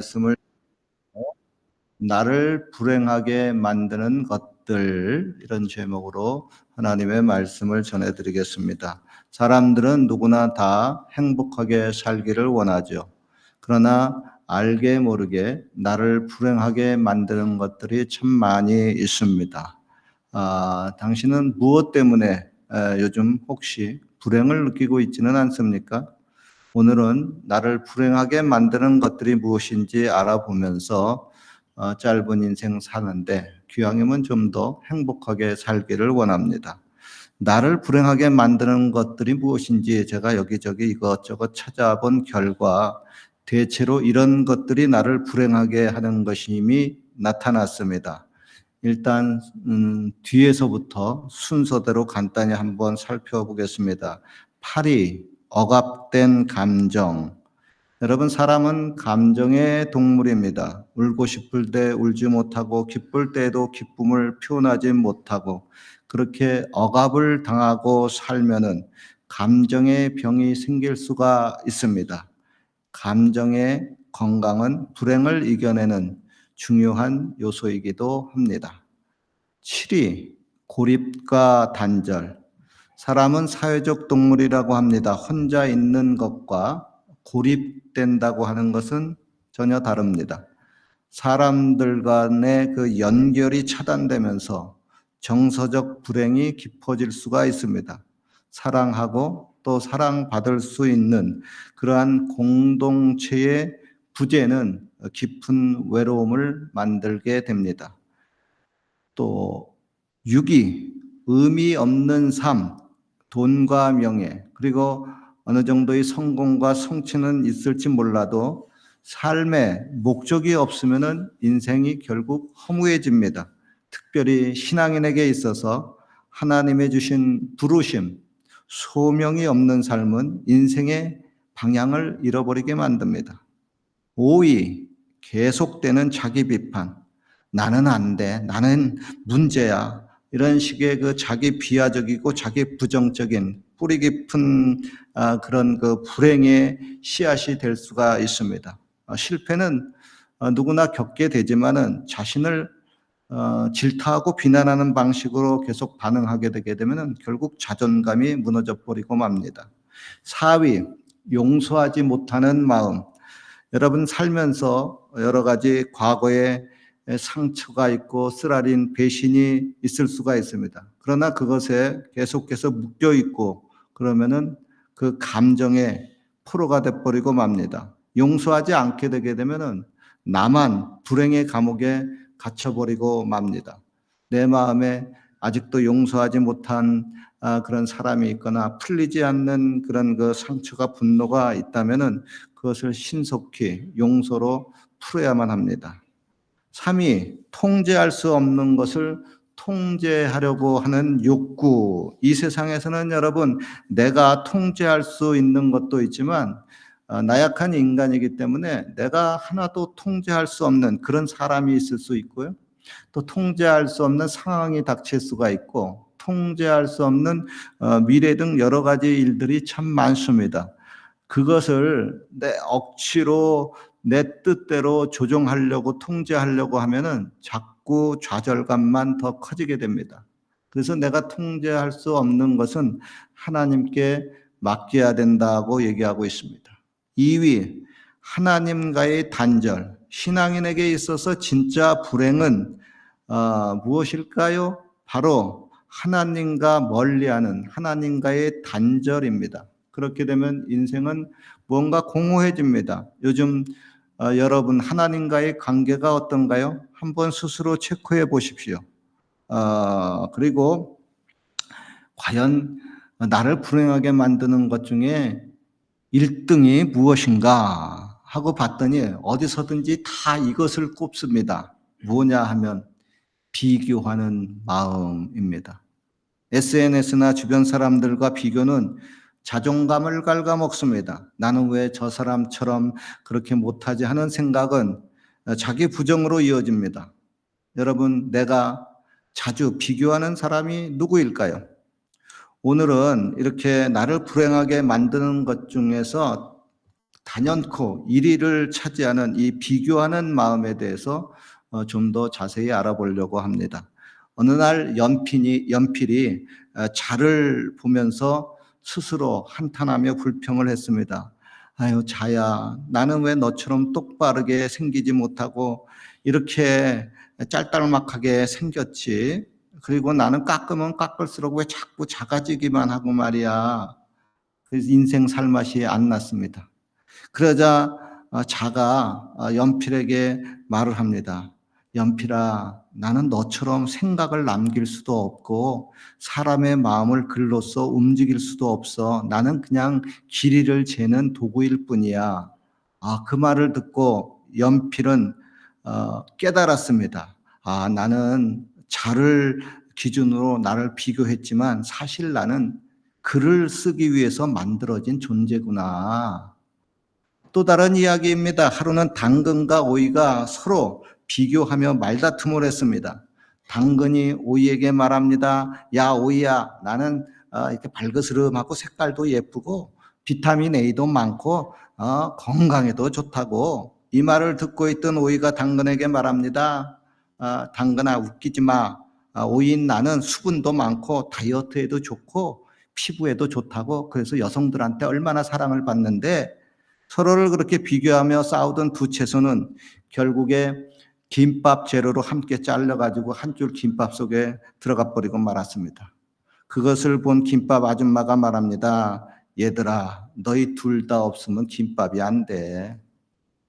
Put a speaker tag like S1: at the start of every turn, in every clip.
S1: 말씀을 나를 불행하게 만드는 것들, 이런 제목으로 하나님의 말씀을 전해드리겠습니다. 사람들은 누구나 다 행복하게 살기를 원하죠. 그러나 알게 모르게 나를 불행하게 만드는 것들이 참 많이 있습니다. 당신은 무엇 때문에 요즘 혹시 불행을 느끼고 있지는 않습니까? 오늘은 나를 불행하게 만드는 것들이 무엇인지 알아보면서 짧은 인생 사는데 귀왕님은 좀 더 행복하게 살기를 원합니다. 나를 불행하게 만드는 것들이 무엇인지 제가 여기저기 이것저것 찾아본 결과 대체로 이런 것들이 나를 불행하게 하는 것임이 나타났습니다. 일단 뒤에서부터 순서대로 간단히 한번 살펴보겠습니다. 8위, 억압된 감정. 여러분, 사람은 감정의 동물입니다. 울고 싶을 때 울지 못하고 기쁠 때에도 기쁨을 표현하지 못하고 그렇게 억압을 당하고 살면은 감정의 병이 생길 수가 있습니다. 감정의 건강은 불행을 이겨내는 중요한 요소이기도 합니다. 7위, 고립과 단절. 사람은 사회적 동물이라고 합니다. 혼자 있는 것과 고립된다고 하는 것은 전혀 다릅니다. 사람들 간의 그 연결이 차단되면서 정서적 불행이 깊어질 수가 있습니다. 사랑하고 또 사랑받을 수 있는 그러한 공동체의 부재는 깊은 외로움을 만들게 됩니다. 또 6위, 의미 없는 삶, 돈과 명예, 그리고 어느 정도의 성공과 성취는 있을지 몰라도 삶에 목적이 없으면 인생이 결국 허무해집니다. 특별히 신앙인에게 있어서 하나님의 주신 부르심, 소명이 없는 삶은 인생의 방향을 잃어버리게 만듭니다. 5위, 계속되는 자기 비판. 나는 안 돼. 나는 문제야. 이런 식의 그 자기 비하적이고 자기 부정적인 뿌리 깊은 그런 그 불행의 씨앗이 될 수가 있습니다. 실패는 누구나 겪게 되지만은 자신을 질타하고 비난하는 방식으로 계속 반응하게 되게 되면은 결국 자존감이 무너져 버리고 맙니다. 4위, 용서하지 못하는 마음. 여러분 살면서 여러 가지 과거에 상처가 있고 쓰라린 배신이 있을 수가 있습니다. 그러나 그것에 계속해서 묶여 있고 그러면은 그 감정의 포로가 돼 버리고 맙니다. 용서하지 않게 되게 되면은 나만 불행의 감옥에 갇혀 버리고 맙니다. 내 마음에 아직도 용서하지 못한 그런 사람이 있거나 풀리지 않는 그런 그 상처가 분노가 있다면은 그것을 신속히 용서로 풀어야만 합니다. 3위, 통제할 수 없는 것을 통제하려고 하는 욕구. 이 세상에서는 여러분, 내가 통제할 수 있는 것도 있지만 나약한 인간이기 때문에 내가 하나도 통제할 수 없는 그런 사람이 있을 수 있고요. 또 통제할 수 없는 상황이 닥칠 수가 있고 통제할 수 없는 미래 등 여러 가지 일들이 참 많습니다. 그것을 내 억지로 내 뜻대로 조종하려고 통제하려고 하면은 자꾸 좌절감만 더 커지게 됩니다. 그래서 내가 통제할 수 없는 것은 하나님께 맡겨야 된다고 얘기하고 있습니다. 2위, 하나님과의 단절. 신앙인에게 있어서 진짜 불행은 무엇일까요? 바로 하나님과 멀리하는 하나님과의 단절입니다. 그렇게 되면 인생은 뭔가 공허해집니다. 요즘 여러분 하나님과의 관계가 어떤가요? 한번 스스로 체크해 보십시오. 그리고 과연 나를 불행하게 만드는 것 중에 1등이 무엇인가 하고 봤더니 어디서든지 다 이것을 꼽습니다. 뭐냐 하면 비교하는 마음입니다. SNS나 주변 사람들과 비교는 자존감을 갉아먹습니다. 나는 왜 저 사람처럼 그렇게 못하지 하는 생각은 자기 부정으로 이어집니다. 여러분, 내가 자주 비교하는 사람이 누구일까요? 오늘은 이렇게 나를 불행하게 만드는 것 중에서 단연코 1위를 차지하는 이 비교하는 마음에 대해서 좀 더 자세히 알아보려고 합니다. 어느 날 연필이 자를 보면서 스스로 한탄하며 불평을 했습니다. 아유, 자야, 나는 왜 너처럼 똑바르게 생기지 못하고 이렇게 짤짤막하게 생겼지? 그리고 나는 깎으면 깎을수록 왜 자꾸 작아지기만 하고 말이야. 그래서 인생 살맛이 안 났습니다. 그러자 자가 연필에게 말을 합니다. 연필아, 나는 너처럼 생각을 남길 수도 없고 사람의 마음을 글로써 움직일 수도 없어. 나는 그냥 길이를 재는 도구일 뿐이야. 그 말을 듣고 연필은 깨달았습니다. 나는 자를 기준으로 나를 비교했지만 사실 나는 글을 쓰기 위해서 만들어진 존재구나. 또 다른 이야기입니다. 하루는 당근과 오이가 서로 비교하며 말다툼을 했습니다. 당근이 오이에게 말합니다. 야, 오이야, 나는 이렇게 발그스름하고 색깔도 예쁘고 비타민 A도 많고 건강에도 좋다고. 이 말을 듣고 있던 오이가 당근에게 말합니다. 당근아, 웃기지 마. 오이인 나는 수분도 많고 다이어트에도 좋고 피부에도 좋다고. 그래서 여성들한테 얼마나 사랑을 받는데, 서로를 그렇게 비교하며 싸우던 두 채소는 결국에 김밥 재료로 함께 잘려가지고 한 줄 김밥 속에 들어가 버리고 말았습니다. 그것을 본 김밥 아줌마가 말합니다. 얘들아, 너희 둘 다 없으면 김밥이 안 돼.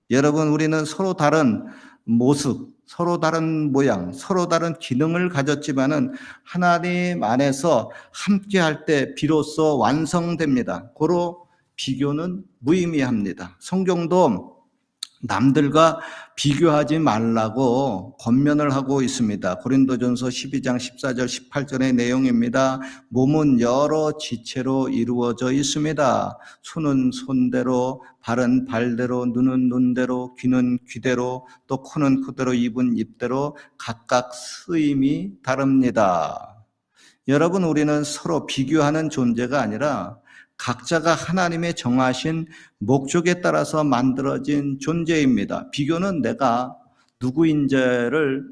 S1: 여러분, 우리는 서로 다른 모습, 서로 다른 모양, 서로 다른 기능을 가졌지만은 하나님 안에서 함께 할 때 비로소 완성됩니다. 고로 비교는 무의미합니다. 성경도 남들과 비교하지 말라고 권면을 하고 있습니다. 고린도전서 12장 14절 18절의 내용입니다. 몸은 여러 지체로 이루어져 있습니다. 손은 손대로, 발은 발대로, 눈은 눈대로, 귀는 귀대로, 또 코는 코대로, 입은 입대로 각각 쓰임이 다릅니다. 여러분, 우리는 서로 비교하는 존재가 아니라 각자가 하나님의 정하신 목적에 따라서 만들어진 존재입니다. 비교는 내가 누구인지를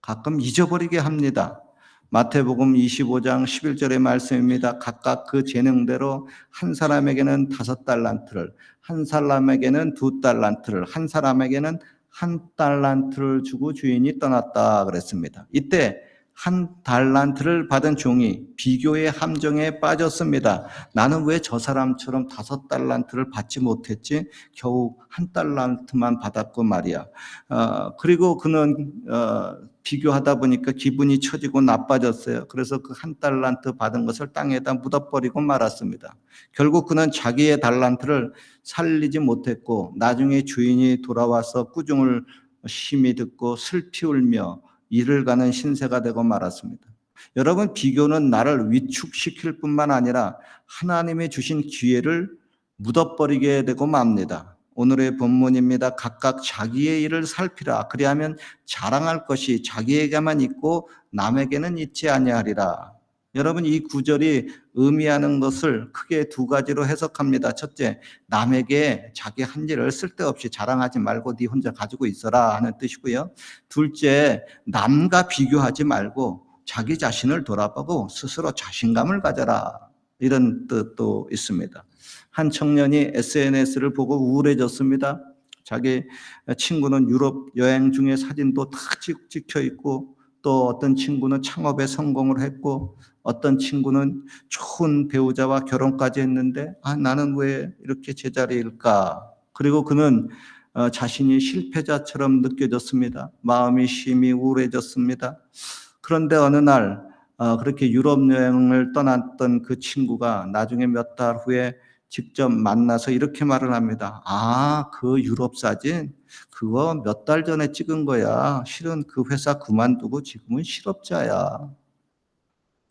S1: 가끔 잊어버리게 합니다. 마태복음 25장 11절의 말씀입니다. 각각 그 재능대로 한 사람에게는 5달란트를, 한 사람에게는 2달란트를, 한 사람에게는 1달란트를 주고 주인이 떠났다 그랬습니다. 이때 1달란트를 받은 종이 비교의 함정에 빠졌습니다. 나는 왜 저 사람처럼 5달란트를 받지 못했지? 겨우 1달란트만 받았고 말이야. 그리고 그는 비교하다 보니까 기분이 처지고 나빠졌어요. 그래서 그 1달란트 받은 것을 땅에다 묻어버리고 말았습니다. 결국 그는 자기의 달란트를 살리지 못했고 나중에 주인이 돌아와서 꾸중을 심히 듣고 슬피 울며 이를 가는 신세가 되고 말았습니다. 여러분, 비교는 나를 위축시킬 뿐만 아니라 하나님의 주신 기회를 묻어버리게 되고 맙니다. 오늘의 본문입니다. 각각 자기의 일을 살피라. 그리하면 자랑할 것이 자기에게만 있고 남에게는 있지 아니하리라. 여러분, 이 구절이 의미하는 것을 크게 2가지로 해석합니다. 첫째, 남에게 자기 한 일을 쓸데없이 자랑하지 말고 네 혼자 가지고 있어라 하는 뜻이고요. 둘째, 남과 비교하지 말고 자기 자신을 돌아보고 스스로 자신감을 가져라. 이런 뜻도 있습니다. 한 청년이 SNS를 보고 우울해졌습니다. 자기 친구는 유럽 여행 중에 사진도 다 찍혀 있고, 또 어떤 친구는 창업에 성공을 했고, 어떤 친구는 좋은 배우자와 결혼까지 했는데 나는 왜 이렇게 제자리일까? 그리고 그는 자신이 실패자처럼 느껴졌습니다. 마음이 심히 우울해졌습니다. 그런데 어느 날 그렇게 유럽 여행을 떠났던 그 친구가 나중에 몇 달 후에 직접 만나서 이렇게 말을 합니다. 그 유럽 사진 그거 몇 달 전에 찍은 거야. 실은 그 회사 그만두고 지금은 실업자야.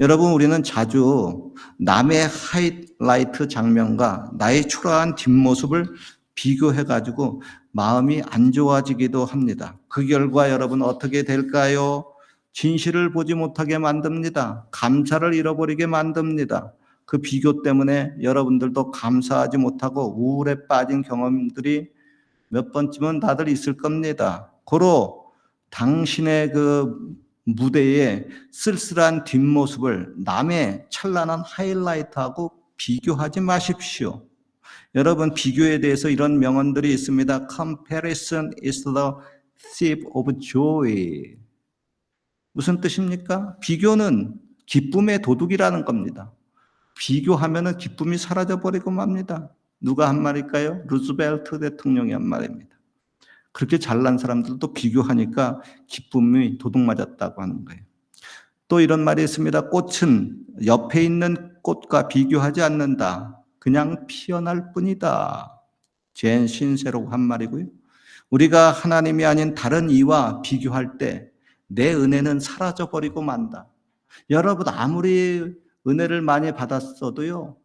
S1: 여러분, 우리는 자주 남의 하이라이트 장면과 나의 초라한 뒷모습을 비교해가지고 마음이 안 좋아지기도 합니다. 그 결과 여러분 어떻게 될까요? 진실을 보지 못하게 만듭니다. 감사를 잃어버리게 만듭니다. 그 비교 때문에 여러분들도 감사하지 못하고 우울에 빠진 경험들이 몇 번쯤은 다들 있을 겁니다. 고로 당신의 그 무대의 쓸쓸한 뒷모습을 남의 찬란한 하이라이트하고 비교하지 마십시오. 여러분, 비교에 대해서 이런 명언들이 있습니다. Comparison is the thief of joy. 무슨 뜻입니까? 비교는 기쁨의 도둑이라는 겁니다. 비교하면은 기쁨이 사라져버리고 맙니다. 누가 한 말일까요? 루즈벨트 대통령이 한 말입니다. 그렇게 잘난 사람들도 비교하니까 기쁨이 도둑 맞았다고 하는 거예요. 또 이런 말이 있습니다. 꽃은 옆에 있는 꽃과 비교하지 않는다. 그냥 피어날 뿐이다. 젠 신세라고 한 말이고요. 우리가 하나님이 아닌 다른 이와 비교할 때 내 은혜는 사라져버리고 만다. 여러분, 아무리 은혜를 많이 받았어도요,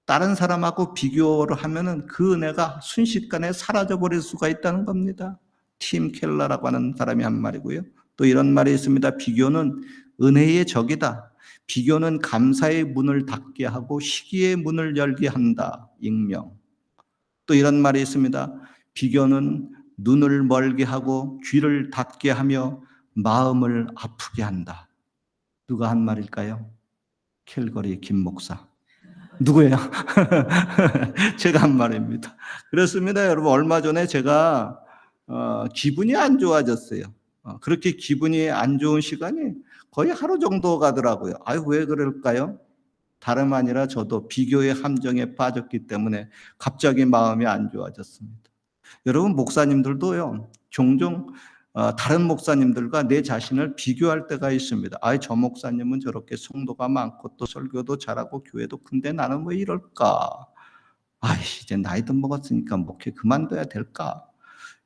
S1: 다른 사람하고 비교를 하면은 그 은혜가 순식간에 사라져버릴 수가 있다는 겁니다. 팀 켈러라고 하는 사람이 한 말이고요. 또 이런 말이 있습니다. 비교는 은혜의 적이다. 비교는 감사의 문을 닫게 하고 시기의 문을 열게 한다. 익명. 또 이런 말이 있습니다. 비교는 눈을 멀게 하고 귀를 닫게 하며 마음을 아프게 한다. 누가 한 말일까요? 캘거리 김 목사. 누구예요? 제가 한 말입니다. 그렇습니다. 여러분, 얼마 전에 제가 기분이 안 좋아졌어요. 그렇게 기분이 안 좋은 시간이 거의 하루 정도 가더라고요. 아유, 왜 그럴까요? 다름 아니라 저도 비교의 함정에 빠졌기 때문에 갑자기 마음이 안 좋아졌습니다. 여러분, 목사님들도요, 종종 다른 목사님들과 내 자신을 비교할 때가 있습니다. 저 목사님은 저렇게 성도가 많고 또 설교도 잘하고 교회도 큰데 나는 왜 이럴까? 이제 나이도 먹었으니까 목회 그만둬야 될까?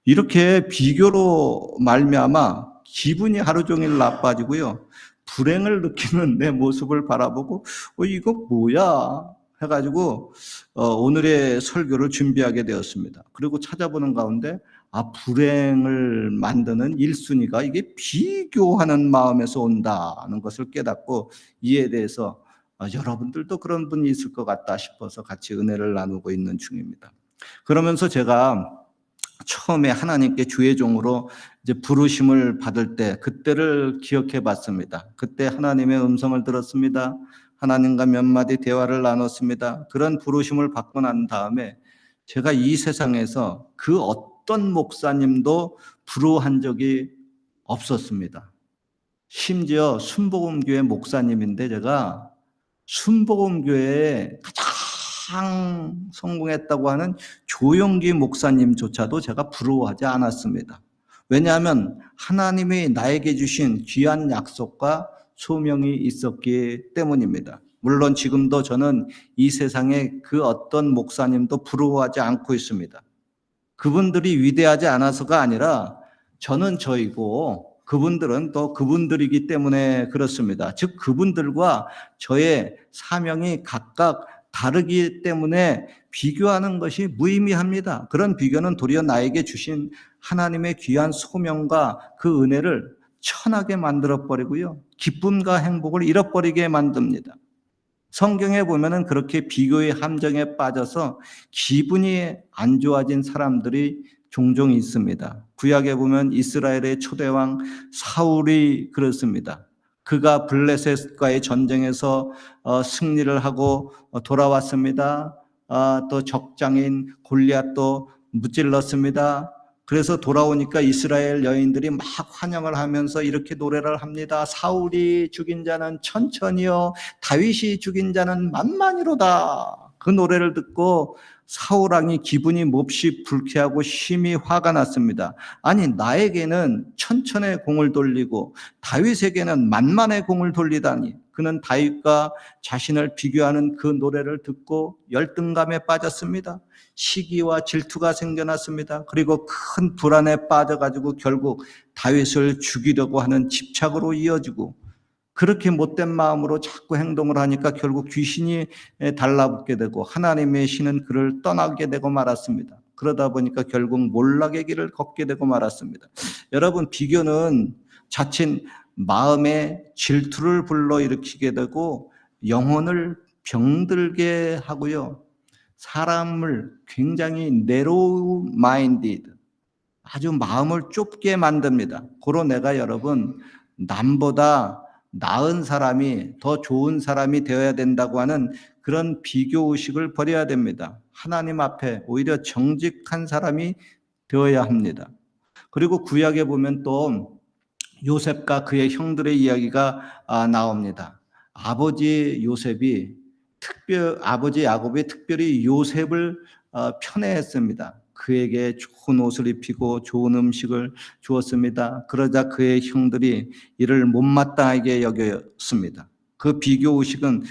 S1: 이렇게 비교로 말미암아 기분이 하루 종일 나빠지고요. 불행을 느끼는 내 모습을 바라보고 이거 뭐야? 해가지고 오늘의 설교를 준비하게 되었습니다. 그리고 찾아보는 가운데 불행을 만드는 1순위가 이게 비교하는 마음에서 온다는 것을 깨닫고 이에 대해서 여러분들도 그런 분이 있을 것 같다 싶어서 같이 은혜를 나누고 있는 중입니다. 그러면서 제가 처음에 하나님께 주의 종으로 이제 부르심을 받을 때 그때를 기억해 봤습니다. 그때 하나님의 음성을 들었습니다. 하나님과 몇 마디 대화를 나눴습니다. 그런 부르심을 받고 난 다음에 제가 이 세상에서 그 어떤 목사님도 부러워한 적이 없었습니다. 심지어 순복음교회 목사님인데 제가 순복음교회에 가장 성공했다고 하는 조용기 목사님조차도 제가 부러워하지 않았습니다. 왜냐하면 하나님이 나에게 주신 귀한 약속과 소명이 있었기 때문입니다. 물론 지금도 저는 이 세상에 그 어떤 목사님도 부러워하지 않고 있습니다. 그분들이 위대하지 않아서가 아니라 저는 저이고 그분들은 또 그분들이기 때문에 그렇습니다. 즉 그분들과 저의 사명이 각각 다르기 때문에 비교하는 것이 무의미합니다. 그런 비교는 도리어 나에게 주신 하나님의 귀한 소명과 그 은혜를 천하게 만들어버리고요. 기쁨과 행복을 잃어버리게 만듭니다. 성경에 보면은 그렇게 비교의 함정에 빠져서 기분이 안 좋아진 사람들이 종종 있습니다. 구약에 보면 이스라엘의 초대왕 사울이 그렇습니다. 그가 블레셋과의 전쟁에서 승리를 하고 돌아왔습니다. 또 적장인 골리앗도 무찔렀습니다. 그래서 돌아오니까 이스라엘 여인들이 막 환영을 하면서 이렇게 노래를 합니다. 사울이 죽인 자는 천천히요, 다윗이 죽인 자는 만만히로다. 그 노래를 듣고 사울 왕이 기분이 몹시 불쾌하고 심히 화가 났습니다. 아니, 나에게는 천천의 공을 돌리고 다윗에게는 만만의 공을 돌리다니. 그는 다윗과 자신을 비교하는 그 노래를 듣고 열등감에 빠졌습니다. 시기와 질투가 생겨났습니다. 그리고 큰 불안에 빠져가지고 결국 다윗을 죽이려고 하는 집착으로 이어지고, 그렇게 못된 마음으로 자꾸 행동을 하니까 결국 귀신이 달라붙게 되고 하나님의 신은 그를 떠나게 되고 말았습니다. 그러다 보니까 결국 몰락의 길을 걷게 되고 말았습니다. 여러분, 비교는 자칫 마음에 질투를 불러일으키게 되고 영혼을 병들게 하고요. 사람을 굉장히 narrow minded, 아주 마음을 좁게 만듭니다. 고로 내가 여러분 남보다 나은 사람이, 더 좋은 사람이 되어야 된다고 하는 그런 비교 의식을 버려야 됩니다. 하나님 앞에 오히려 정직한 사람이 되어야 합니다. 그리고 구약에 보면 또 요셉과 그의 형들의 이야기가 나옵니다. 아버지 야곱이 특별히 요셉을 편애했습니다. 그에게 좋은 옷을 입히고 좋은 음식을 주었습니다. 그러자 그의 형들이 이를 못마땅하게 여겼습니다. 그 비교 의식은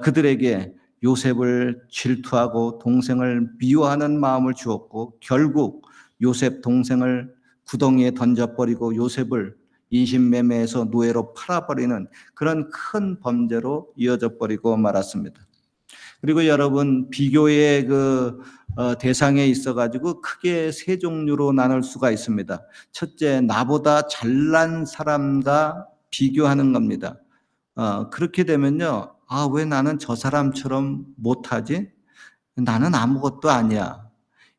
S1: 그들에게 요셉을 질투하고 동생을 미워하는 마음을 주었고, 결국 요셉 동생을 구덩이에 던져버리고 요셉을 인신매매해서 노예로 팔아버리는 그런 큰 범죄로 이어져 버리고 말았습니다. 그리고 여러분, 비교의 대상에 있어가지고 크게 세 종류로 나눌 수가 있습니다. 첫째, 나보다 잘난 사람과 비교하는 겁니다. 그렇게 되면요, 왜 나는 저 사람처럼 못하지? 나는 아무것도 아니야.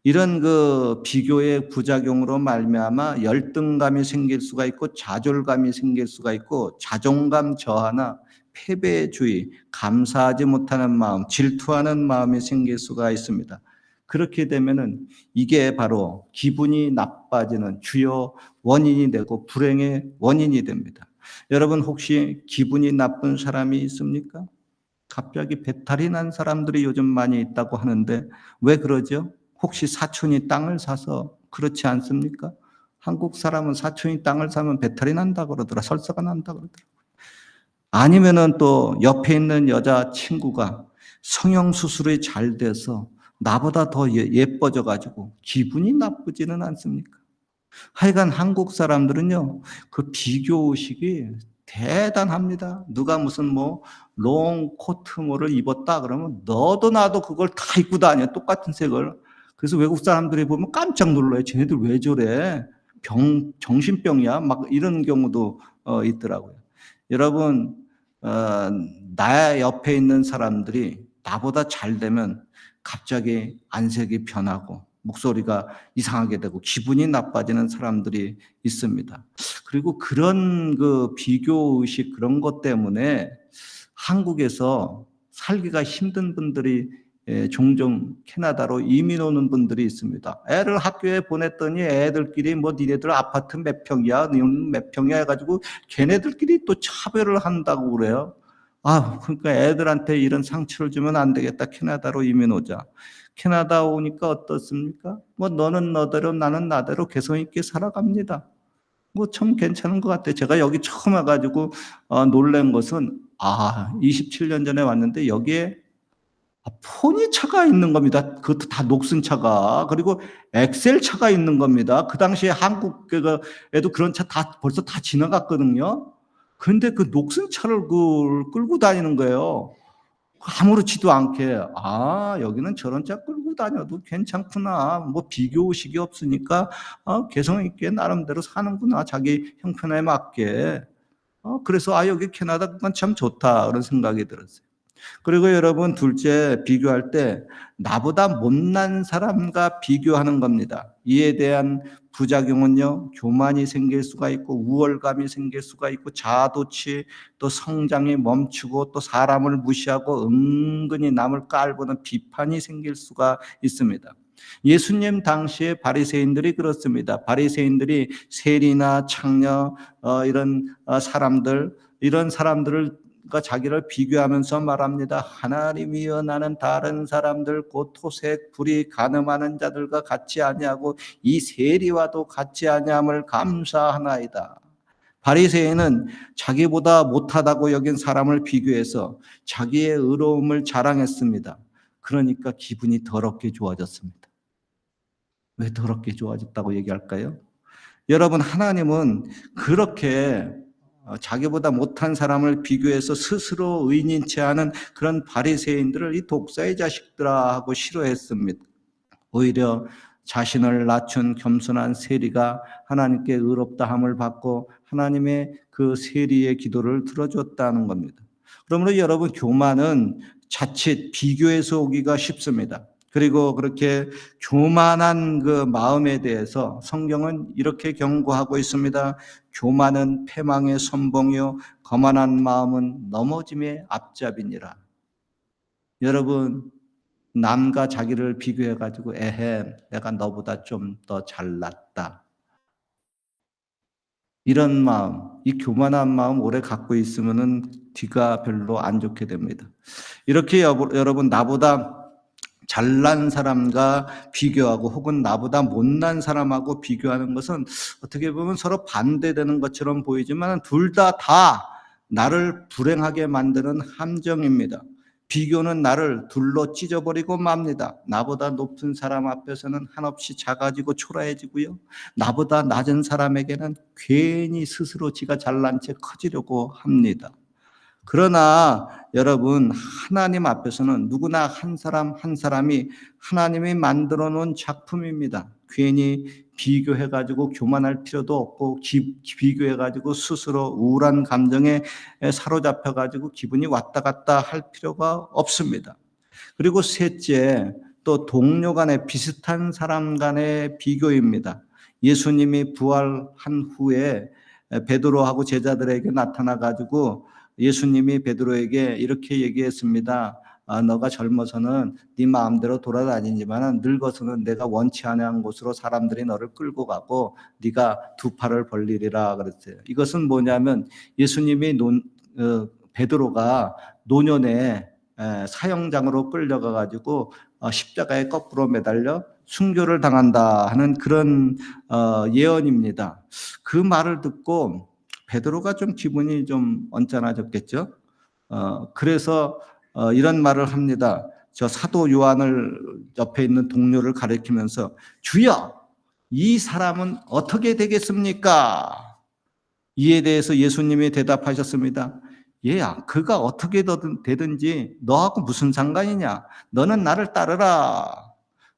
S1: 이런 비교의 부작용으로 말미암아 열등감이 생길 수가 있고, 좌절감이 생길 수가 있고, 자존감 저하나 패배주의, 감사하지 못하는 마음, 질투하는 마음이 생길 수가 있습니다. 그렇게 되면은 이게 바로 기분이 나빠지는 주요 원인이 되고 불행의 원인이 됩니다. 여러분, 혹시 기분이 나쁜 사람이 있습니까? 갑자기 배탈이 난 사람들이 요즘 많이 있다고 하는데 왜 그러죠? 혹시 사촌이 땅을 사서 그렇지 않습니까? 한국 사람은 사촌이 땅을 사면 배탈이 난다 그러더라. 설사가 난다 그러더라. 아니면은 또 옆에 있는 여자 친구가 성형수술이 잘 돼서 나보다 더 예뻐져 가지고 기분이 나쁘지는 않습니까? 하여간 한국 사람들은요, 그 비교 의식이 대단합니다. 누가 무슨 롱 코트 뭐를 입었다 그러면 너도 나도 그걸 다 입고 다녀. 똑같은 색을. 그래서 외국 사람들이 보면 깜짝 놀라요. 쟤네들 왜 저래? 정신병이야? 막 이런 경우도 있더라고요. 여러분, 나 옆에 있는 사람들이 나보다 잘 되면 갑자기 안색이 변하고 목소리가 이상하게 되고 기분이 나빠지는 사람들이 있습니다. 그리고 그런 비교 의식, 그런 것 때문에 한국에서 살기가 힘든 분들이 종종 캐나다로 이민 오는 분들이 있습니다. 애를 학교에 보냈더니 애들끼리 니네들 아파트 몇 평이야, 너는 몇 평이야 해가지고 걔네들끼리 또 차별을 한다고 그래요. 그러니까 애들한테 이런 상처를 주면 안 되겠다. 캐나다로 이민 오자. 캐나다 오니까 어떻습니까? 너는 너대로 나는 나대로 개성 있게 살아갑니다. 참 괜찮은 것 같아요. 제가 여기 처음 와가지고 놀란 것은 27년 전에 왔는데 여기에 폰이 차가 있는 겁니다. 그것도 다 녹슨 차가. 그리고 엑셀 차가 있는 겁니다. 그 당시에 한국에도 그런 차 벌써 다 지나갔거든요. 그런데 그 녹슨 차를 끌고 다니는 거예요. 아무렇지도 않게. 여기는 저런 차 끌고 다녀도 괜찮구나. 비교 의식이 없으니까 개성 있게 나름대로 사는구나. 자기 형편에 맞게. 그래서 여기 캐나다가 참 좋다. 그런 생각이 들었어요. 그리고 여러분, 둘째, 비교할 때 나보다 못난 사람과 비교하는 겁니다. 이에 대한 부작용은요, 교만이 생길 수가 있고 우월감이 생길 수가 있고 자아도취, 또 성장이 멈추고 또 사람을 무시하고 은근히 남을 깔보는 비판이 생길 수가 있습니다. 예수님 당시에 바리새인들이 그렇습니다. 바리새인들이 세리나 창녀 이런 사람들을 자기를 비교하면서 말합니다. 하나님이여, 나는 다른 사람들 곧 토색 불이 간음하는 자들과 같이 아니하고 이 세리와도 같이 아니함을 감사하나이다. 바리새인은 자기보다 못하다고 여긴 사람을 비교해서 자기의 의로움을 자랑했습니다. 그러니까 기분이 더럽게 좋아졌습니다. 왜 더럽게 좋아졌다고 얘기할까요? 여러분, 하나님은 그렇게 자기보다 못한 사람을 비교해서 스스로 의인치 않은 그런 바리새인들을 이 독사의 자식들아 하고 싫어했습니다. 오히려 자신을 낮춘 겸손한 세리가 하나님께 의롭다함을 받고 하나님의 그 세리의 기도를 들어줬다는 겁니다. 그러므로 여러분, 교만은 자칫 비교해서 오기가 쉽습니다. 그리고 그렇게 교만한 그 마음에 대해서 성경은 이렇게 경고하고 있습니다. 교만은 패망의 선봉이요 거만한 마음은 넘어짐의 앞잡이니라. 여러분, 남과 자기를 비교해 가지고 에헤 내가 너보다 좀 더 잘났다, 이런 마음, 이 교만한 마음 오래 갖고 있으면은 뒤가 별로 안 좋게 됩니다. 이렇게 여러분 나보다 잘난 사람과 비교하고 혹은 나보다 못난 사람하고 비교하는 것은 어떻게 보면 서로 반대되는 것처럼 보이지만 둘 다 나를 불행하게 만드는 함정입니다. 비교는 나를 둘러 찢어버리고 맙니다. 나보다 높은 사람 앞에서는 한없이 작아지고 초라해지고요. 나보다 낮은 사람에게는 괜히 스스로 지가 잘난 채 커지려고 합니다. 그러나 여러분, 하나님 앞에서는 누구나 한 사람 한 사람이 하나님이 만들어 놓은 작품입니다. 괜히 비교해가지고 교만할 필요도 없고 비교해가지고 스스로 우울한 감정에 사로잡혀가지고 기분이 왔다 갔다 할 필요가 없습니다. 그리고 셋째, 또 동료 간의 비슷한 사람 간의 비교입니다. 예수님이 부활한 후에 베드로하고 제자들에게 나타나가지고 예수님이 베드로에게 이렇게 얘기했습니다. 너가 젊어서는 네 마음대로 돌아다니지만 늙어서는 내가 원치 않은 곳으로 사람들이 너를 끌고 가고 네가 두 팔을 벌리리라 그랬어요. 이것은 뭐냐면 예수님이 베드로가 노년에 사형장으로 끌려가 가지고 십자가에 거꾸로 매달려 순교를 당한다 하는 그런 예언입니다. 그 말을 듣고 베드로가 좀 기분이 좀 언짢아졌겠죠. 그래서 이런 말을 합니다. 저 사도 요한을 옆에 있는 동료를 가리키면서 주여, 이 사람은 어떻게 되겠습니까? 이에 대해서 예수님이 대답하셨습니다. 얘야, 그가 어떻게 되든지 너하고 무슨 상관이냐? 너는 나를 따르라.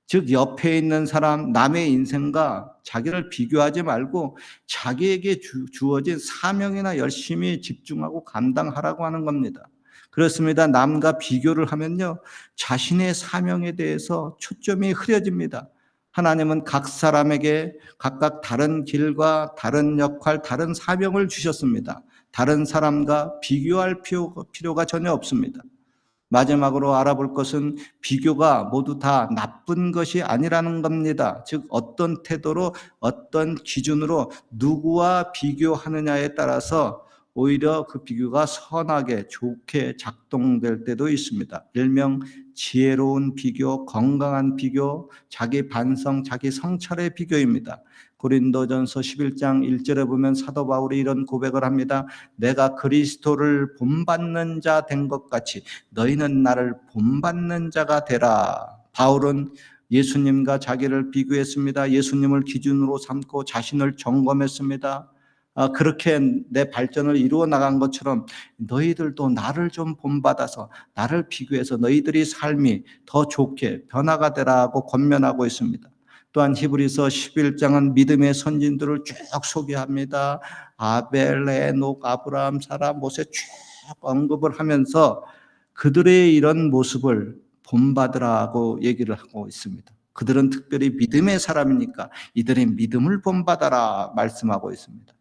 S1: 즉 옆에 있는 사람, 남의 인생과 자기를 비교하지 말고 자기에게 주어진 사명이나 열심히 집중하고 감당하라고 하는 겁니다. 그렇습니다. 남과 비교를 하면요, 자신의 사명에 대해서 초점이 흐려집니다. 하나님은 각 사람에게 각각 다른 길과 다른 역할, 다른 사명을 주셨습니다. 다른 사람과 비교할 필요가 전혀 없습니다. 마지막으로 알아볼 것은 비교가 모두 다 나쁜 것이 아니라는 겁니다. 즉 어떤 태도로 어떤 기준으로 누구와 비교하느냐에 따라서 오히려 그 비교가 선하게 좋게 작동될 때도 있습니다. 일명 지혜로운 비교, 건강한 비교, 자기 반성, 자기 성찰의 비교입니다. 고린도전서 11장 1절에 보면 사도 바울이 이런 고백을 합니다. 내가 그리스도를 본받는 자 된 것 같이 너희는 나를 본받는 자가 되라. 바울은 예수님과 자기를 비교했습니다. 예수님을 기준으로 삼고 자신을 점검했습니다. 그렇게 내 발전을 이루어 나간 것처럼 너희들도 나를 좀 본받아서 나를 비교해서 너희들이 삶이 더 좋게 변화가 되라고 권면하고 있습니다. 또한 히브리서 11장은 믿음의 선진들을 쭉 소개합니다. 아벨, 에녹, 아브라함, 사라, 모세 쭉 언급을 하면서 그들의 이런 모습을 본받으라고 얘기를 하고 있습니다. 그들은 특별히 믿음의 사람이니까 이들의 믿음을 본받아라 말씀하고 있습니다.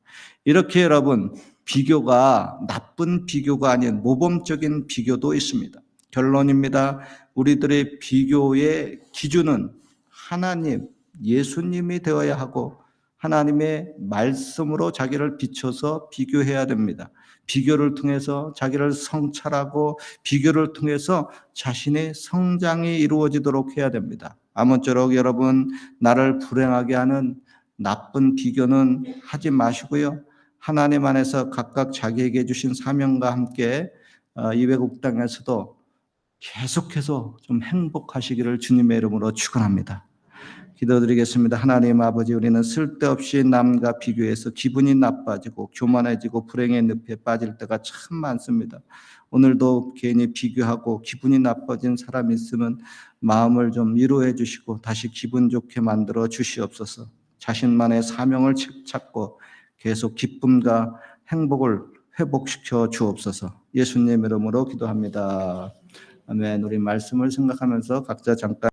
S1: 이렇게 여러분, 비교가 나쁜 비교가 아닌 모범적인 비교도 있습니다. 결론입니다. 우리들의 비교의 기준은 하나님, 예수님이 되어야 하고 하나님의 말씀으로 자기를 비춰서 비교해야 됩니다. 비교를 통해서 자기를 성찰하고 비교를 통해서 자신의 성장이 이루어지도록 해야 됩니다. 아무쪼록 여러분, 나를 불행하게 하는 나쁜 비교는 하지 마시고요. 하나님 안에서 각각 자기에게 주신 사명과 함께 이 외국 땅에서도 계속해서 좀 행복하시기를 주님의 이름으로 축원합니다. 기도드리겠습니다. 하나님 아버지, 우리는 쓸데없이 남과 비교해서 기분이 나빠지고 교만해지고 불행의 늪에 빠질 때가 참 많습니다. 오늘도 괜히 비교하고 기분이 나빠진 사람이 있으면 마음을 좀 위로해 주시고 다시 기분 좋게 만들어 주시옵소서. 자신만의 사명을 찾고 계속 기쁨과 행복을 회복시켜 주옵소서. 예수님 이름으로 기도합니다. 아멘. 우리 말씀을 생각하면서 각자 잠깐